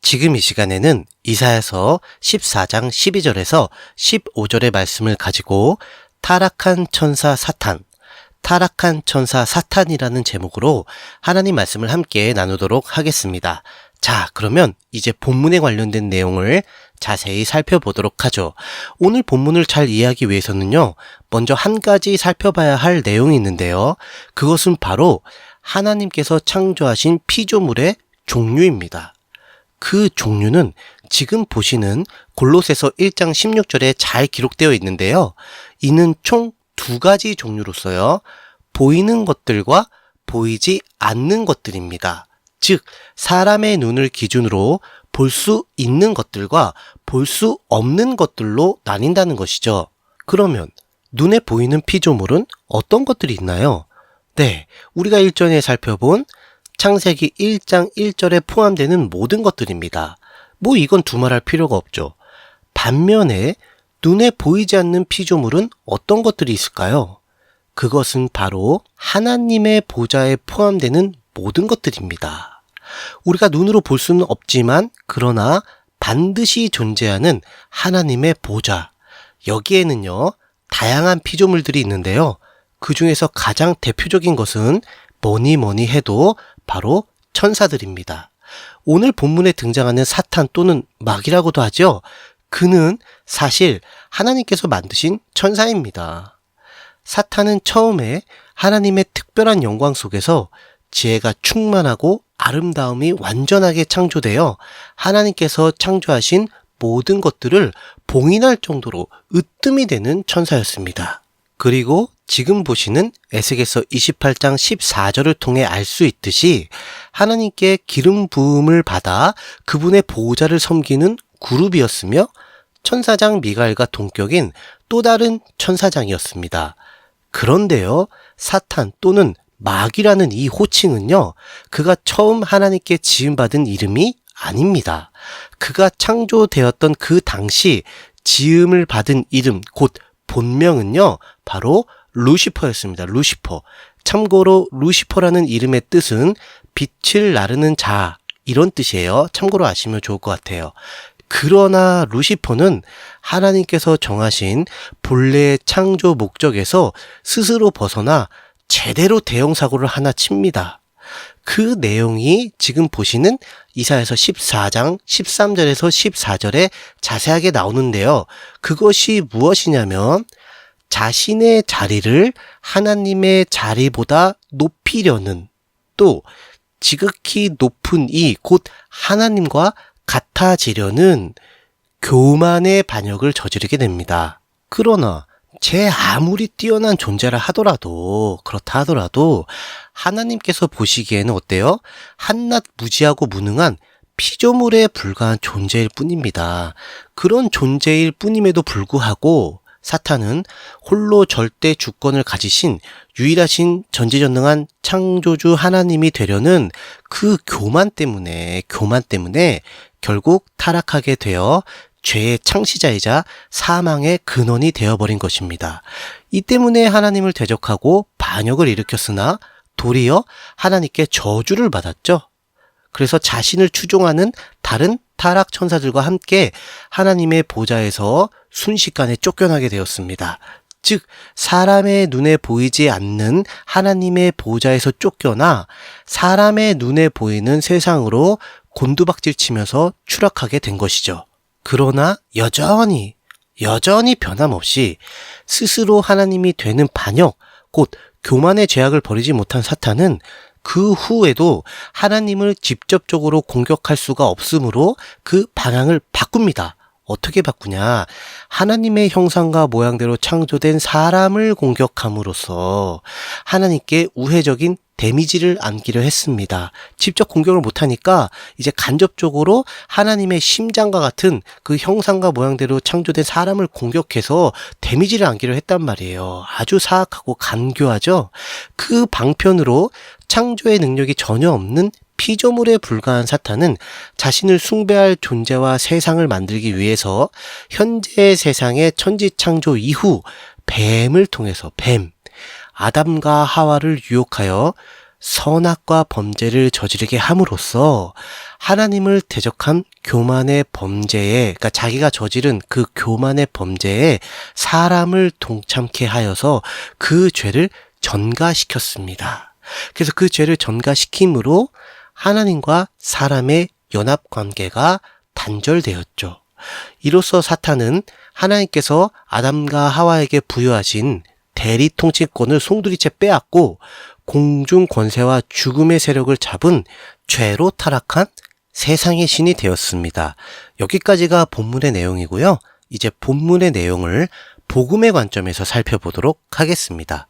지금 이 시간에는 이사야서 14장 12절에서 15절의 말씀을 가지고 타락한 천사 사탄이라는 제목으로 하나님 말씀을 함께 나누도록 하겠습니다. 자, 그러면 이제 본문에 관련된 내용을 자세히 살펴보도록 하죠. 오늘 본문을 잘 이해하기 위해서는요, 먼저 한 가지 살펴봐야 할 내용이 있는데요. 그것은 바로 하나님께서 창조하신 피조물의 종류입니다. 그 종류는 지금 보시는 골로새서 1장 16절에 잘 기록되어 있는데요. 이는 총 두 가지 종류로서요. 보이는 것들과 보이지 않는 것들입니다. 즉, 사람의 눈을 기준으로 볼 수 있는 것들과 볼 수 없는 것들로 나뉜다는 것이죠. 그러면 눈에 보이는 피조물은 어떤 것들이 있나요? 네, 우리가 일전에 살펴본 창세기 1장 1절에 포함되는 모든 것들입니다. 이건 두말할 필요가 없죠. 반면에 눈에 보이지 않는 피조물은 어떤 것들이 있을까요? 그것은 바로 하나님의 보좌에 포함되는 모든 것들입니다. 우리가 눈으로 볼 수는 없지만 그러나 반드시 존재하는 하나님의 보좌. 여기에는요, 다양한 피조물들이 있는데요. 그 중에서 가장 대표적인 것은 뭐니 해도 바로 천사들입니다. 오늘 본문에 등장하는 사탄 또는 마귀라고도 하죠. 그는 사실 하나님께서 만드신 천사입니다. 사탄은 처음에 하나님의 특별한 영광 속에서 지혜가 충만하고 아름다움이 완전하게 창조되어 하나님께서 창조하신 모든 것들을 봉인할 정도로 으뜸이 되는 천사였습니다. 그리고 지금 보시는 에스겔서 28장 14절을 통해 알 수 있듯이 하나님께 기름 부음을 받아 그분의 보호자를 섬기는 그룹이었으며 천사장 미가엘과 동격인 또 다른 천사장이었습니다. 그런데요, 사탄 또는 마귀라는 이 호칭은요, 그가 처음 하나님께 지음받은 이름이 아닙니다. 그가 창조되었던 그 당시 지음을 받은 이름, 곧 본명은요, 바로 루시퍼였습니다. 루시퍼. 참고로 루시퍼라는 이름의 뜻은 빛을 나르는 자, 이런 뜻이에요. 참고로 아시면 좋을 것 같아요. 그러나 루시퍼는 하나님께서 정하신 본래의 창조 목적에서 스스로 벗어나 제대로 대형사고를 하나 칩니다. 그 내용이 지금 보시는 이사야서 14장 13절에서 14절에 자세하게 나오는데요. 그것이 무엇이냐면 자신의 자리를 하나님의 자리보다 높이려는, 또 지극히 높은 이 곧 하나님과 같아지려는 교만의 반역을 저지르게 됩니다. 그러나 제 아무리 뛰어난 존재라 하더라도, 그렇다 하더라도 하나님께서 보시기에는 어때요? 한낱 무지하고 무능한 피조물에 불과한 존재일 뿐입니다. 그런 존재일 뿐임에도 불구하고 사탄은 홀로 절대 주권을 가지신 유일하신 전지전능한 창조주 하나님이 되려는 그 교만 때문에 결국 타락하게 되어 죄의 창시자이자 사망의 근원이 되어버린 것입니다. 이 때문에 하나님을 대적하고 반역을 일으켰으나 도리어 하나님께 저주를 받았죠. 그래서 자신을 추종하는 다른 타락 천사들과 함께 하나님의 보좌에서 순식간에 쫓겨나게 되었습니다. 즉, 사람의 눈에 보이지 않는 하나님의 보좌에서 쫓겨나 사람의 눈에 보이는 세상으로 곤두박질 치면서 추락하게 된 것이죠. 그러나 여전히 변함없이 스스로 하나님이 되는 반역, 곧 교만의 죄악을 버리지 못한 사탄은 그 후에도 하나님을 직접적으로 공격할 수가 없으므로 그 방향을 바꿉니다. 어떻게 바꾸냐? 하나님의 형상과 모양대로 창조된 사람을 공격함으로써 하나님께 우회적인 데미지를 안기려 했습니다. 직접 공격을 못하니까 이제 간접적으로 하나님의 심장과 같은 그 형상과 모양대로 창조된 사람을 공격해서 데미지를 안기려 했단 말이에요. 아주 사악하고 간교하죠? 그 방편으로 창조의 능력이 전혀 없는 피조물에 불과한 사탄은 자신을 숭배할 존재와 세상을 만들기 위해서 현재의 세상의 천지창조 이후 뱀을 통해서 아담과 하와를 유혹하여 선악과 범죄를 저지르게 함으로써 하나님을 대적한 교만의 범죄에, 그러니까 자기가 저지른 그 교만의 범죄에 사람을 동참케 하여서 그 죄를 전가시켰습니다. 그래서 그 죄를 전가시킴으로 하나님과 사람의 연합 관계가 단절되었죠. 이로써 사탄은 하나님께서 아담과 하와에게 부여하신 대리 통치권을 송두리째 빼앗고 공중 권세와 죽음의 세력을 잡은 죄로 타락한 세상의 신이 되었습니다. 여기까지가 본문의 내용이고요. 이제 본문의 내용을 복음의 관점에서 살펴보도록 하겠습니다.